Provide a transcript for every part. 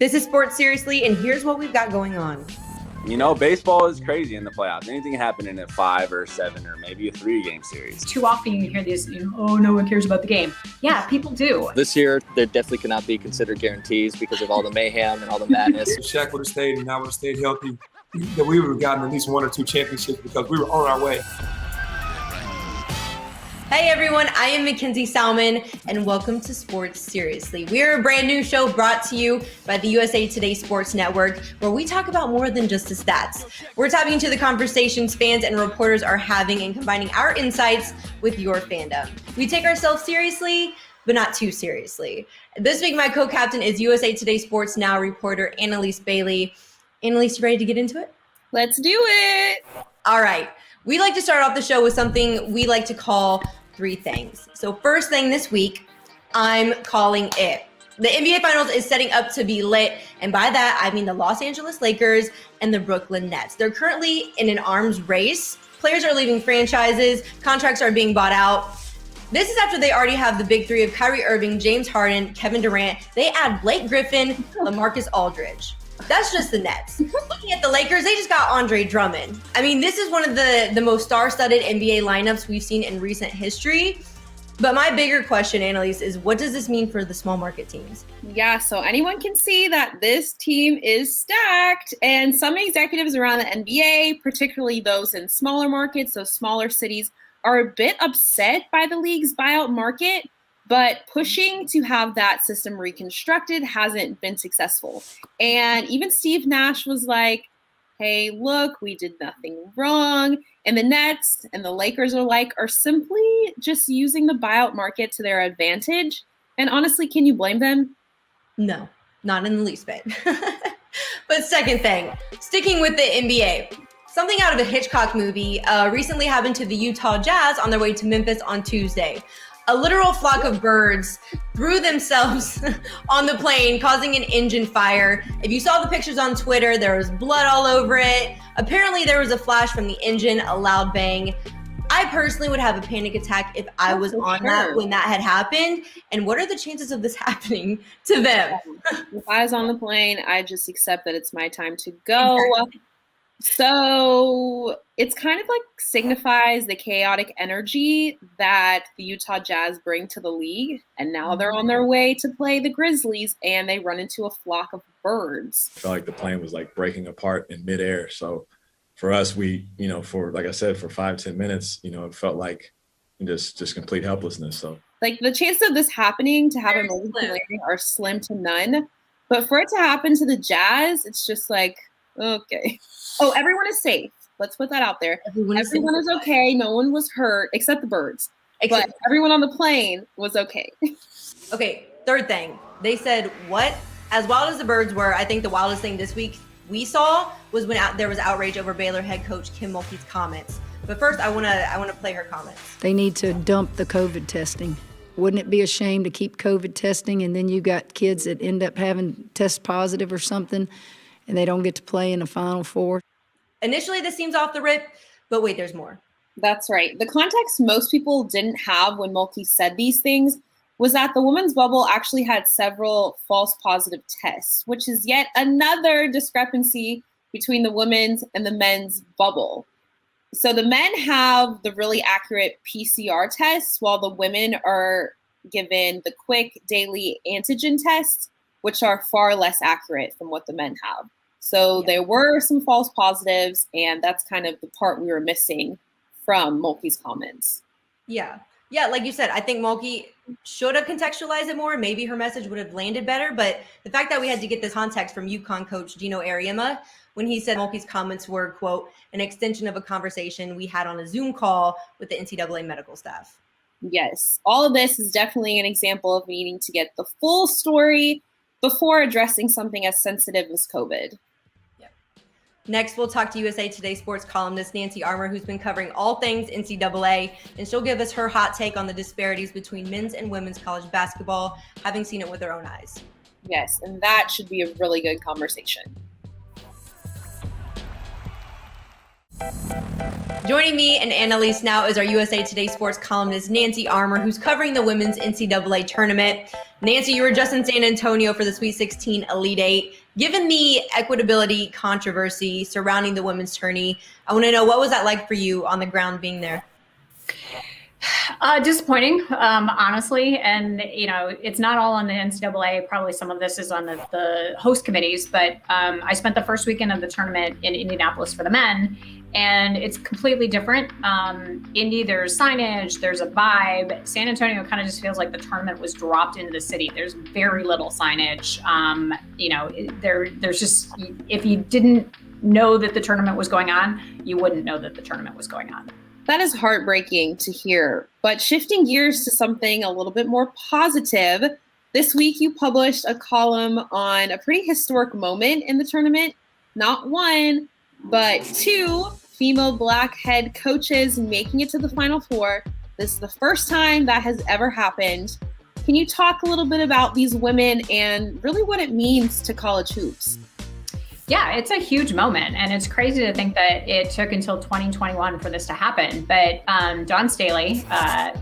This is Sports Seriously, and here's what we've got going on. You know, baseball is crazy in the playoffs. Anything happening in a 5 or 7 or maybe a 3-game series. Too often you hear these, oh, no one cares about the game. Yeah, people do. This year, there definitely cannot be considered guarantees because of all the mayhem and all the madness. If Shaq would have stayed and I would have stayed healthy, that we would have gotten at least 1 or 2 championships because we were on our way. Hey everyone, I am Mackenzie Salmon, and welcome to Sports Seriously. We're a brand new show brought to you by the USA Today Sports Network, where we talk about more than just the stats. We're tapping into the conversations fans and reporters are having and combining our insights with your fandom. We take ourselves seriously, but not too seriously. This week, my co-captain is USA Today Sports Now reporter Analis Bailey. Analis, you ready to get into it? Let's do it. All right. We like to start off the show with something we like to call 3 things. So first thing this week, I'm calling it. The NBA Finals is setting up to be lit, and by that, I mean the Los Angeles Lakers and the Brooklyn Nets. They're currently in an arms race. Players are leaving franchises, contracts are being bought out. This is after they already have the big 3 of Kyrie Irving, James Harden, Kevin Durant. They add Blake Griffin, LaMarcus Aldridge. That's just the Nets. Looking at the Lakers, they just got Andre Drummond. I mean, this is one of the most star-studded NBA lineups we've seen in recent history. But my bigger question, Analis, is what does this mean for the small market teams? Yeah, so anyone can see that this team is stacked. And some executives around the NBA, particularly those in smaller markets, so smaller cities, are a bit upset by the league's buyout market. But pushing to have that system reconstructed hasn't been successful. And even Steve Nash was like, hey, look, we did nothing wrong. And the Nets and the Lakers are simply just using the buyout market to their advantage. And honestly, can you blame them? No, not in the least bit. But second thing, sticking with the NBA. Something out of a Hitchcock movie recently happened to the Utah Jazz on their way to Memphis on Tuesday. A literal flock of birds threw themselves on the plane, causing an engine fire. If you saw the pictures on Twitter, there was blood all over it. Apparently, there was a flash from the engine, a loud bang. I personally would have a panic attack if I was on that when that had happened. And what are the chances of this happening to them? If I was on the plane, I just accept that it's my time to go. So it's kind of like signifies the chaotic energy that the Utah Jazz bring to the league. And now they're on their way to play the Grizzlies and they run into a flock of birds. I felt like the plane was like breaking apart in midair. So for us, we, for, like I said, for 5-10 minutes, it felt like just complete helplessness. So like the chances of this happening to have a movie are slim to none. But for it to happen to the Jazz, it's just like, okay. Oh, everyone is safe. Let's put that out there. Everyone is okay. No one was hurt except the birds. But everyone on the plane was okay. Okay, third thing. They said what? As wild as the birds were, I think the wildest thing this week we saw was when there was outrage over Baylor head coach Kim Mulkey's comments. But first, I want to play her comments. They need to dump the COVID testing. Wouldn't it be a shame to keep COVID testing and then you got kids that end up having test positive or something and they don't get to play in the Final Four? Initially, this seems off the rip, but wait, there's more. That's right. The context most people didn't have when Mulkey said these things was that the women's bubble actually had several false positive tests, which is yet another discrepancy between the women's and the men's bubble. So the men have the really accurate PCR tests, while the women are given the quick daily antigen tests, which are far less accurate from what the men have. So there were some false positives, and that's kind of the part we were missing from Mulkey's comments. Yeah, like you said, I think Mulkey should have contextualized it more. Maybe her message would have landed better, but the fact that we had to get this context from UConn coach Gino Ariema when he said Mulkey's comments were, quote, an extension of a conversation we had on a Zoom call with the NCAA medical staff. Yes, all of this is definitely an example of needing to get the full story before addressing something as sensitive as COVID. Next, we'll talk to USA Today sports columnist Nancy Armour, who's been covering all things NCAA, and she'll give us her hot take on the disparities between men's and women's college basketball, having seen it with her own eyes. Yes, and that should be a really good conversation. Joining me and Analis now is our USA Today Sports columnist, Nancy Armour, who's covering the women's NCAA tournament. Nancy, you were just in San Antonio for the Sweet 16 Elite Eight. Given the equitability controversy surrounding the women's tourney, I want to know, what was that like for you on the ground being there? Disappointing, honestly. And, it's not all on the NCAA. Probably some of this is on the host committees. But I spent the first weekend of the tournament in Indianapolis for the men, and it's completely different. Indy, there's signage, there's a vibe. San Antonio kind of just feels like the tournament was dropped into the city. There's very little signage. There's just, if you didn't know that the tournament was going on, you wouldn't know that the tournament was going on. That is heartbreaking to hear. But shifting gears to something a little bit more positive, this week you published a column on a pretty historic moment in the tournament. Not one, but two female Black head coaches making it to the Final Four. This is the first time that has ever happened. Can you talk a little bit about these women and really what it means to college hoops? Yeah, it's a huge moment, and it's crazy to think that it took until 2021 for this to happen. But Dawn Staley,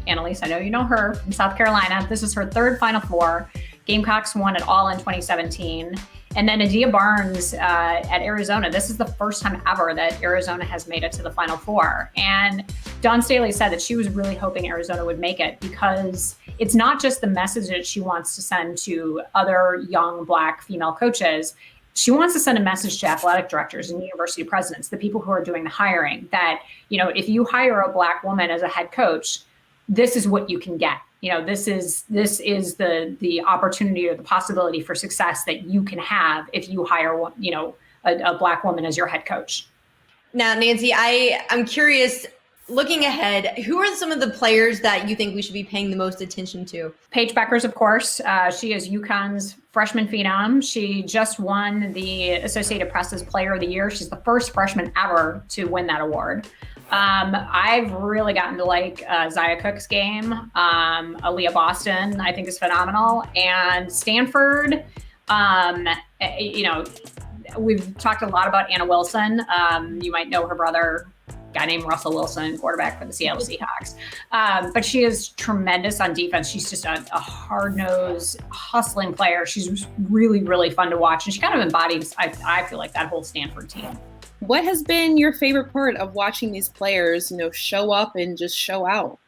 Analis, I know you know her from South Carolina. This is her third Final Four. Gamecocks won it all in 2017. And then Adia Barnes at Arizona. This is the first time ever that Arizona has made it to the Final Four. And Dawn Staley said that she was really hoping Arizona would make it because it's not just the message that she wants to send to other young Black female coaches. She wants to send a message to athletic directors and university presidents, the people who are doing the hiring, that, if you hire a Black woman as a head coach, this is what you can get. This is the opportunity or the possibility for success that you can have if you hire, a Black woman as your head coach. Now, Nancy, I'm curious, looking ahead, who are some of the players that you think we should be paying the most attention to? Paige Bueckers, of course. She is UConn's freshman phenom. She just won the Associated Press's Player of the Year. She's the first freshman ever to win that award. I've really gotten to like Zia Cook's game. Aaliyah Boston, I think, is phenomenal. And Stanford, we've talked a lot about Anna Wilson. You might know her brother, guy named Russell Wilson, quarterback for the Seattle Seahawks. But she is tremendous on defense. She's just a hard-nosed, hustling player. She's really, really fun to watch. And she kind of embodies, I feel like, that whole Stanford team. What has been your favorite part of watching these players, show up and just show out?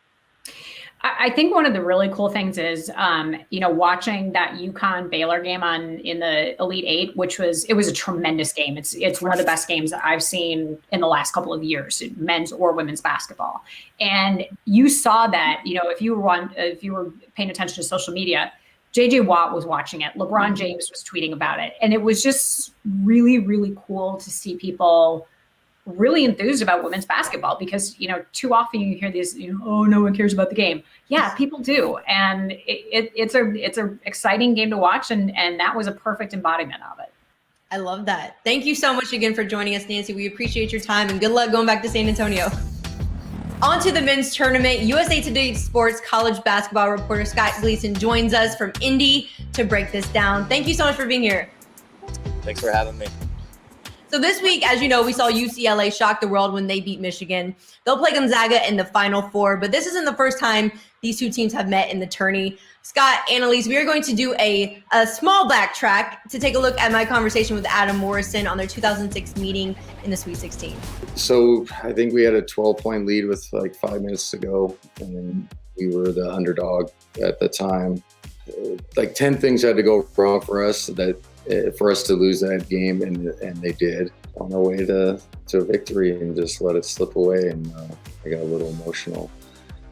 I think one of the really cool things is, watching that UConn Baylor game in the Elite Eight, it was a tremendous game. It's one of the best games that I've seen in the last couple of years, men's or women's basketball. And you saw that, if you were paying attention to social media, JJ Watt was watching it. LeBron James was tweeting about it. And it was just really, really cool to see people really enthused about women's basketball because, too often you hear these, oh, no one cares about the game. Yeah, people do. And it's a exciting game to watch. And that was a perfect embodiment of it. I love that. Thank you so much again for joining us, Nancy. We appreciate your time and good luck going back to San Antonio. On to the men's tournament. USA Today Sports college basketball reporter Scott Gleason joins us from Indy to break this down. Thank you so much for being here. Thanks for having me. So this week, as you know, we saw UCLA shock the world when they beat Michigan. They'll play Gonzaga in the Final Four, but this isn't the first time these two teams have met in the tourney. Scott, Analis, we are going to do a small backtrack to take a look at my conversation with Adam Morrison on their 2006 meeting in the Sweet 16. So I think we had a 12-point lead with like 5 minutes to go, and we were the underdog at the time. Like 10 things had to go wrong for us for us to lose that game, and they did on our way to victory and just let it slip away. And I got a little emotional.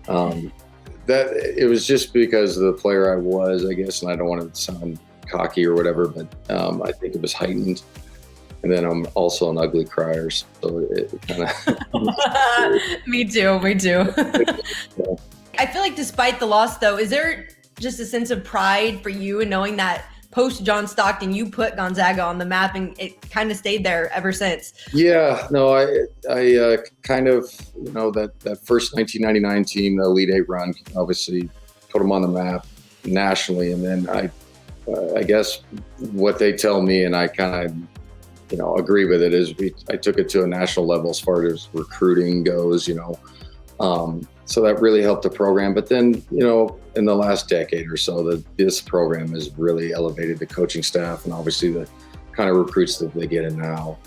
That it was just because of the player I was, I guess, and I don't want to sound cocky or whatever, but I think it was heightened. And then I'm also an ugly crier, so it kind of. Me too. I feel like despite the loss, though, is there just a sense of pride for you in knowing that post John Stockton, you put Gonzaga on the map and it kind of stayed there ever since? Yeah, no, I kind of, that first 1999 team, the Elite Eight run, obviously put them on the map nationally. And then I guess what they tell me, and I kind of agree with it is I took it to a national level as far as recruiting goes, so that really helped the program. But then, in the last decade or so, this program has really elevated the coaching staff, and obviously the kind of recruits that they get in now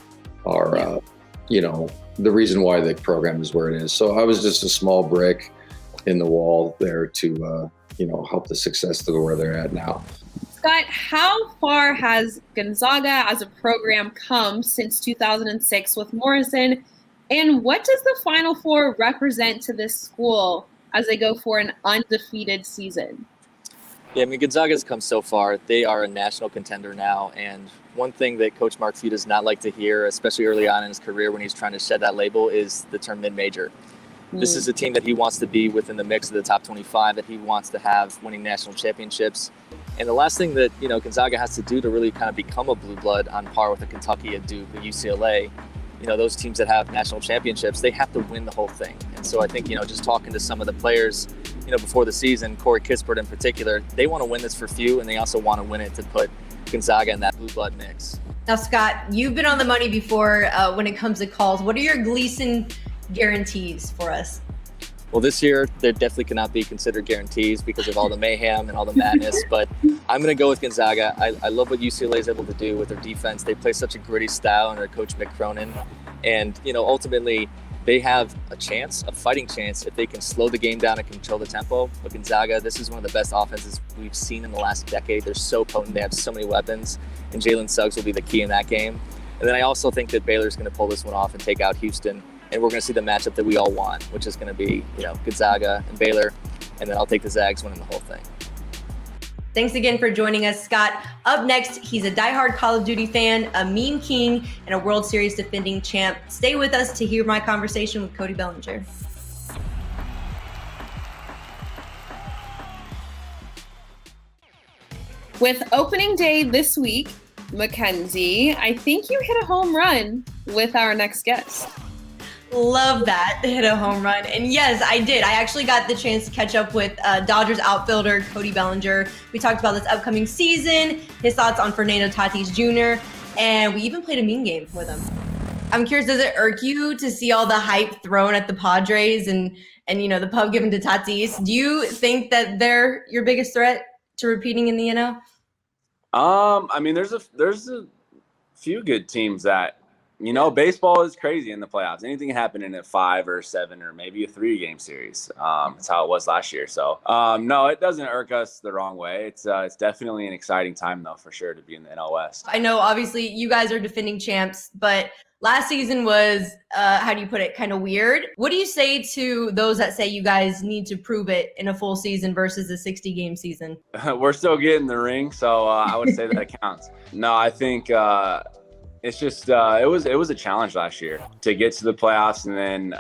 are, the reason why the program is where it is. So I was just a small brick in the wall there to, help the success to where they're at now. Scott, how far has Gonzaga as a program come since 2006 with Morrison? And what does the Final Four represent to this school as they go for an undefeated season? Yeah, Gonzaga's come so far. They are a national contender now. And one thing that Coach Mark Few does not like to hear, especially early on in his career when he's trying to shed that label, is the term mid-major. This is a team that he wants to be within the mix of the top 25, that he wants to have winning national championships. And the last thing that, Gonzaga has to do to really kind of become a blue blood on par with a Kentucky, a Duke, a UCLA, those teams that have national championships, they have to win the whole thing. And so I think, just talking to some of the players, before the season, Corey Kispert in particular, they want to win this for Few, and they also want to win it to put Gonzaga in that blue blood mix. Now, Scott, you've been on the money before when it comes to calls. What are your Gleason guarantees for us? Well, this year, there definitely cannot be considered guarantees because of all the mayhem and all the madness, but I'm going to go with Gonzaga. I love what UCLA is able to do with their defense. They play such a gritty style under Coach Mick Cronin, and, ultimately, they have a fighting chance if they can slow the game down and control the tempo. But Gonzaga, this is one of the best offenses we've seen in the last decade. They're so potent. They have so many weapons, and Jalen Suggs will be the key in that game. And then I also think that Baylor's going to pull this one off and take out Houston. And we're going to see the matchup that we all want, which is going to be, Gonzaga and Baylor. And then I'll take the Zags winning the whole thing. Thanks again for joining us, Scott. Up next, he's a diehard Call of Duty fan, a meme king, and a World Series defending champ. Stay with us to hear my conversation with Cody Bellinger. With opening day this week, Mackenzie, I think you hit a home run with our next guest. Love that, hit a home run. And yes, I did. I actually got the chance to catch up with Dodgers outfielder Cody Bellinger. We talked about this upcoming season, his thoughts on Fernando Tatis Jr., and we even played a meme game with him. I'm curious, does it irk you to see all the hype thrown at the Padres and the pub given to Tatis? Do you think that they're your biggest threat to repeating in the NL? There's a few good teams that, baseball is crazy in the playoffs. Anything can happen in a 5 or 7 or maybe a 3-game series. That's how it was last year. So, no, it doesn't irk us the wrong way. It's definitely an exciting time, though, for sure, to be in the NL West. I know, obviously, you guys are defending champs, but last season was, how do you put it, kind of weird. What do you say to those that say you guys need to prove it in a full season versus a 60-game season? We're still getting the ring, so I would say that counts. No, I think it's just it was a challenge last year to get to the playoffs, and then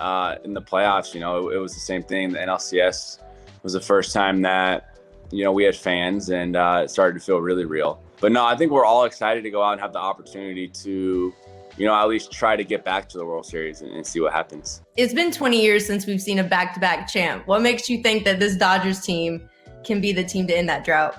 in the playoffs, it was the same thing. The NLCS was the first time that we had fans, and it started to feel really real. But no, I think we're all excited to go out and have the opportunity to at least try to get back to the World Series and see what happens. It's been 20 years since we've seen a back-to-back champ. What makes you think that this Dodgers team can be the team to end that drought?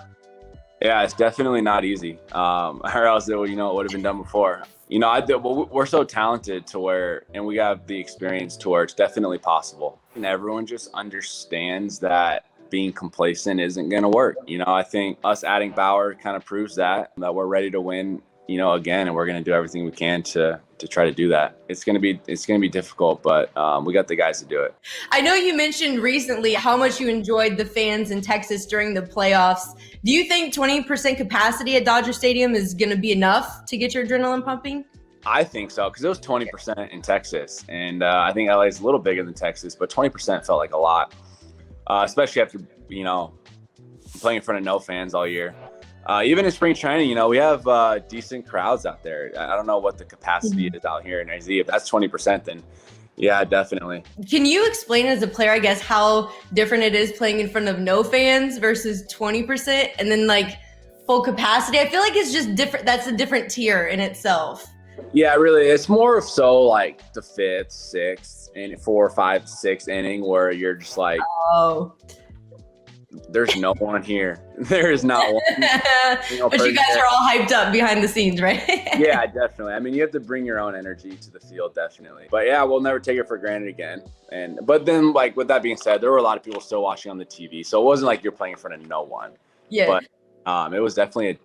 Yeah, it's definitely not easy. Or else it would have been done before. We're so talented to where, and we have the experience to where it's definitely possible. And everyone just understands that being complacent isn't going to work. I think us adding Bauer kind of proves that we're ready to win, again, and we're going to do everything we can to try to do that. It's going to be difficult, but we got the guys to do it. I know you mentioned recently how much you enjoyed the fans in Texas during the playoffs. Do you think 20% capacity at Dodger Stadium is going to be enough to get your adrenaline pumping? I think so, because it was 20% in Texas, and I think LA is a little bigger than Texas, but 20% felt like a lot, especially after playing in front of no fans all year. Even in spring training, we have decent crowds out there. I don't know what the capacity is out here in AZ. If that's 20%, then yeah, definitely. Can you explain as a player, I guess, how different it is playing in front of no fans versus 20% and then full capacity? I feel like it's just different. That's a different tier in itself. Yeah, really. It's more of so the 5th, 6th, and 4, 5, 6 inning where you're just there's no one here. There is not one. But you guys are all hyped up behind the scenes, right? Yeah, definitely. I mean, you have to bring your own energy to the field, definitely. But yeah, we'll never take it for granted again. But then, like, with that being said, there were a lot of people still watching on the TV, so it wasn't like you're playing in front of no one. Yeah. But it was definitely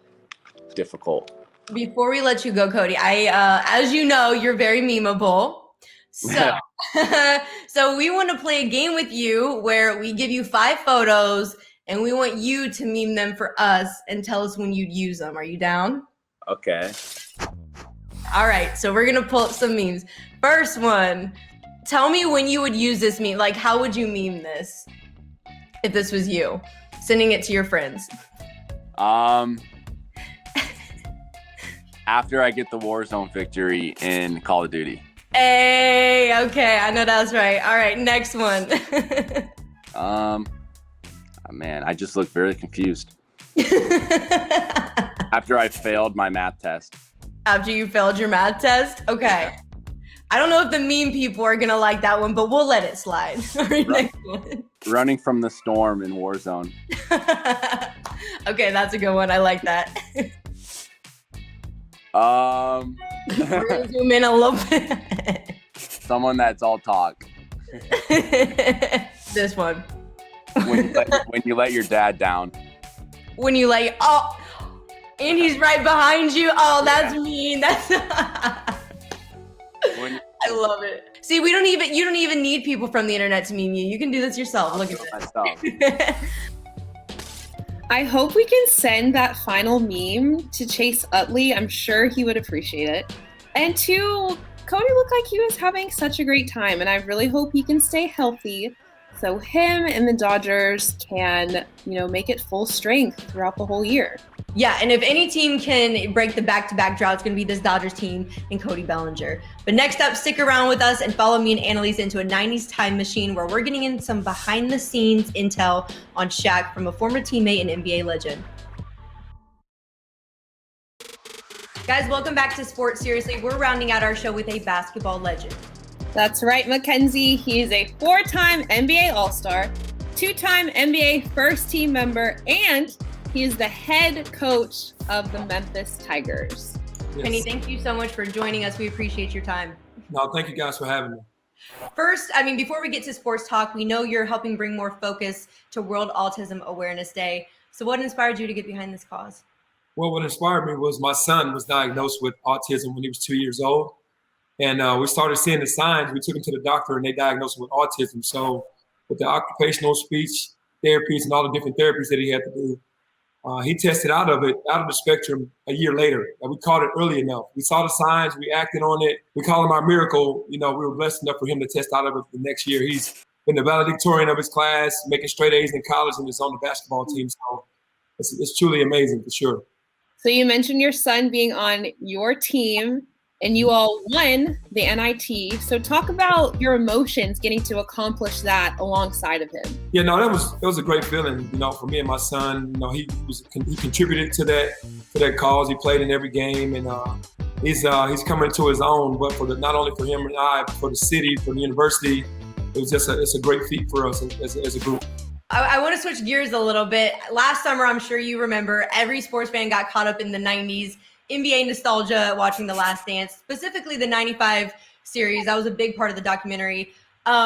difficult. Before we let you go, Cody, as you know, you're very memeable. So, so we want to play a game with you where we give you 5 photos and we want you to meme them for us and tell us when you'd use them. Are you down? Okay. All right. So we're going to pull up some memes. First one, tell me when you would use this meme. Like, how would you meme this if this was you sending it to your friends? After I get the Warzone victory in Call of Duty. Hey, okay, I know that's right. All right, next one. Man, I just look very confused. After I failed my math test. After you failed your math test? Okay. I don't know if the meme people are gonna like that one, but we'll let it slide. All right, next one. Running from the storm in Warzone. Okay, that's a good one. I like that. We're gonna zoom in a little bit. Someone that's all talk. This one. When you let your dad down. When you like, oh, and he's right behind you. Oh, that's mean. That's. I love it. See, you don't even need people from the internet to meme you. You can do this yourself. Look at this. I hope we can send that final meme to Chase Utley. I'm sure he would appreciate it. And 2, Cody looked like he was having such a great time, and I really hope he can stay healthy so him and the Dodgers can, make it full strength throughout the whole year. Yeah, and if any team can break the back-to-back drought, it's going to be this Dodgers team and Cody Bellinger. But next up, stick around with us and follow me and Analis into a 90s time machine where we're getting in some behind-the-scenes intel on Shaq from a former teammate and NBA legend. Guys, welcome back to Sports Seriously. We're rounding out our show with a basketball legend. That's right, Mackenzie. He is a 4-time NBA All-Star, 2-time NBA first-team member, and he is the head coach of the Memphis Tigers. Yes. Penny, thank you so much for joining us. We appreciate your time. No, thank you guys for having me. First, before we get to sports talk, we know you're helping bring more focus to World Autism Awareness Day. So what inspired you to get behind this cause? Well, what inspired me was my son was diagnosed with autism when he was 2 years old. And we started seeing the signs. We took him to the doctor and they diagnosed him with autism. So with the occupational speech therapies and all the different therapies that he had to do, he tested out of the spectrum a year later. And we caught it early enough. We saw the signs, we acted on it. We call him our miracle. We were blessed enough for him to test out of it the next year. He's been the valedictorian of his class, making straight A's in college, and is on the basketball team. So it's truly amazing for sure. So you mentioned your son being on your team, and you all won the NIT. So talk about your emotions getting to accomplish that alongside of him. Yeah, no, that was a great feeling, for me and my son. He contributed to that cause. He played in every game, and he's coming to his own. But not only for him and I, but for the city, for the university, it's a great feat for us as a group. I want to switch gears a little bit. Last summer, I'm sure you remember, every sports fan got caught up in the 90s NBA nostalgia, watching The Last Dance, specifically the 95 series. That was a big part of the documentary.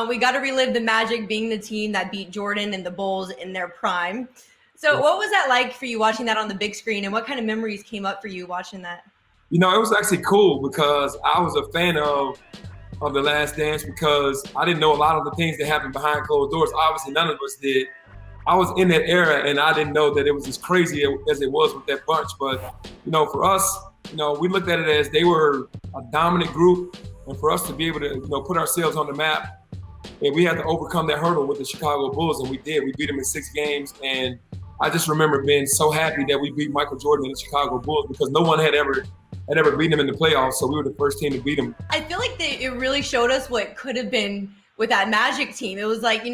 We got to relive the Magic being the team that beat Jordan and the Bulls in their prime. So what was that like for you watching that on the big screen, and what kind of memories came up for you watching that? It was actually cool because I was a fan of The Last Dance because I didn't know a lot of the things that happened behind closed doors. Obviously, none of us did. I was in that era, and I didn't know that it was as crazy as it was with that bunch. But, for us, we looked at it as they were a dominant group. And for us to be able to, put ourselves on the map, and we had to overcome that hurdle with the Chicago Bulls, and we did. We beat them in 6 games. And I just remember being so happy that we beat Michael Jordan and the Chicago Bulls because no one had ever beaten them in the playoffs. So we were the first team to beat them. I feel like it really showed us what could have been with that Magic team. It was like,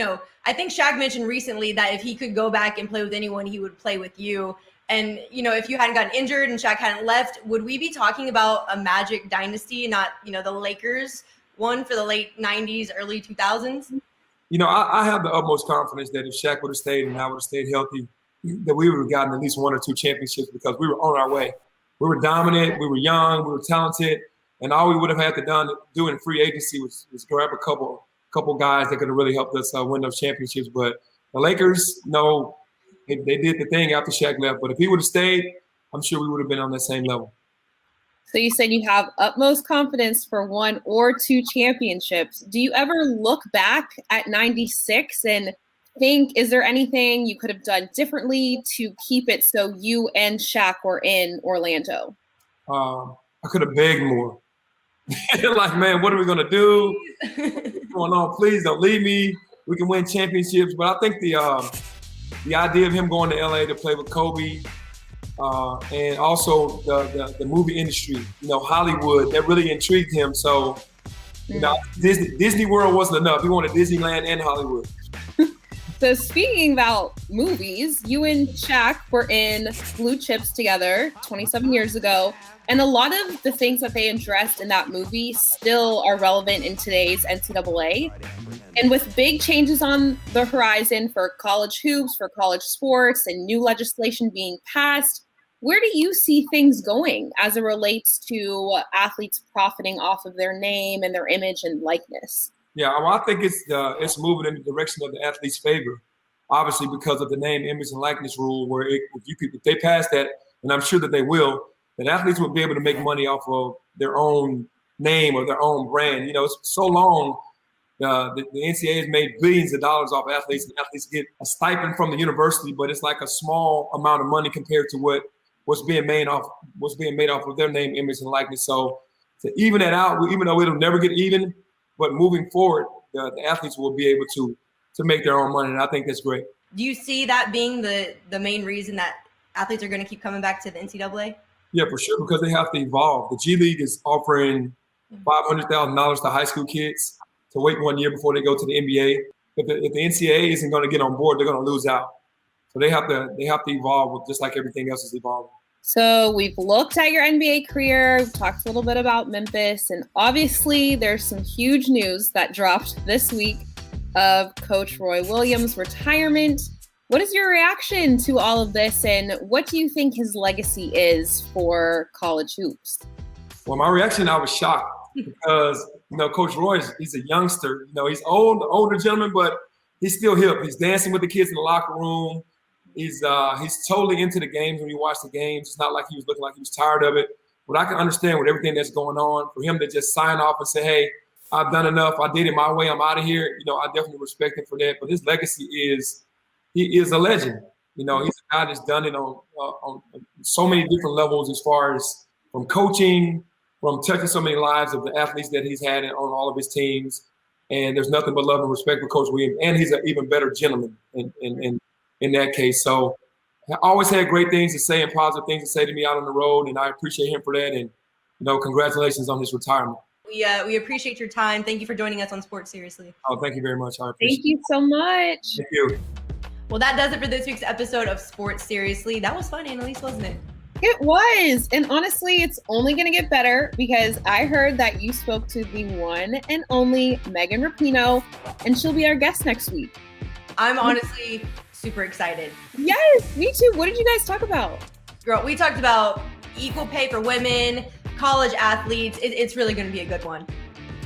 I think Shaq mentioned recently that if he could go back and play with anyone, he would play with you. And, if you hadn't gotten injured and Shaq hadn't left, would we be talking about a Magic dynasty, not, the Lakers one for the late 90s, early 2000s? I have the utmost confidence that if Shaq would have stayed and I would have stayed healthy, that we would have gotten at least 1 or 2 championships because we were on our way. we were dominant, we were young, we were talented, and all we would have had to do in free agency was grab a couple guys that could have really helped us win those championships. But the Lakers, no, they did the thing after Shaq left. But if he would have stayed, I'm sure we would have been on that same level. So you said you have utmost confidence for 1 or 2 championships. Do you ever look back at 96 and think, is there anything you could have done differently to keep it so you and Shaq were in Orlando? I could have begged more. Like, man, what are we going to do? What's going on? Please don't leave me. We can win championships. But I think the idea of him going to LA to play with Kobe, and also the movie industry, Hollywood, that really intrigued him. So, Disney World wasn't enough. He wanted Disneyland and Hollywood. So speaking about movies, you and Shaq were in Blue Chips together 27 years ago. And a lot of the things that they addressed in that movie still are relevant in today's NCAA. And with big changes on the horizon for college hoops, for college sports, and new legislation being passed, where do you see things going as it relates to athletes profiting off of their name and their image and likeness? Yeah, well, I think it's moving in the direction of the athlete's favor, obviously because of the name, image, and likeness rule, where if they pass that, and I'm sure that they will, that athletes will be able to make money off of their own name or their own brand. It's so long, the NCAA has made billions of dollars off athletes, and athletes get a stipend from the university, but it's like a small amount of money compared to what's being made off of their name, image, and likeness. So to even that out, even though it'll never get even, but moving forward, the athletes will be able to make their own money, and I think that's great. Do you see that being the main reason that athletes are going to keep coming back to the NCAA? Yeah, for sure, because they have to evolve. The G League is offering $500,000 to high school kids to wait 1 year before they go to the NBA. If the NCAA isn't going to get on board, they're going to lose out. So they have to evolve just like everything else is evolving. So we've looked at your NBA career, we've talked a little bit about Memphis, and obviously there's some huge news that dropped this week of Coach Roy Williams' retirement. What is your reaction to all of this, and what do you think his legacy is for college hoops? Well, my reaction, I was shocked because, Coach Roy, he's a youngster. He's older gentleman, but he's still hip. He's dancing with the kids in the locker room. He's totally into the games when you watch the games. It's not like he was looking like he was tired of it. But I can understand with everything that's going on, for him to just sign off and say, hey, I've done enough. I did it my way. I'm out of here. I definitely respect him for that. But his legacy is, he is a legend. He's a guy that's done it on so many different levels, as far as from coaching, from touching so many lives of the athletes that he's had on all of his teams. And there's nothing but love and respect for Coach Williams. And he's an even better gentleman in that case. So I always had great things to say and positive things to say to me out on the road, and I appreciate him for that. And, congratulations on his retirement. We appreciate your time. Thank you for joining us on Sports Seriously. Oh, thank you very much. I appreciate it. Thank you so much. Thank you. Well, that does it for this week's episode of Sports Seriously. That was fun, Analis, wasn't it? It was. And honestly, it's only going to get better because I heard that you spoke to the one and only Megan Rapinoe, and she'll be our guest next week. I'm honestly super excited. Yes, me too. What did you guys talk about? Girl, we talked about equal pay for women, college athletes. It's really going to be a good one.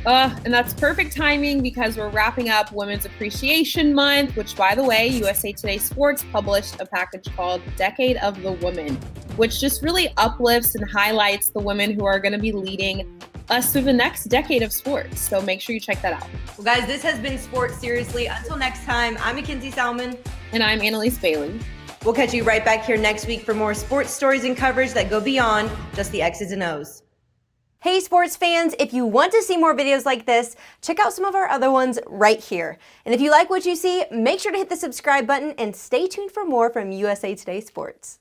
And that's perfect timing because we're wrapping up Women's Appreciation Month, which, by the way, USA Today Sports published a package called Decade of the Women, which just really uplifts and highlights the women who are going to be leading us through the next decade of sports. So make sure you check that out. Well, guys, this has been Sports Seriously. Until next time, I'm Mackenzie Salmon. And I'm Analis Bailey. We'll catch you right back here next week for more sports stories and coverage that go beyond just the X's and O's. Hey sports fans, if you want to see more videos like this, check out some of our other ones right here. And if you like what you see, make sure to hit the subscribe button and stay tuned for more from USA Today Sports.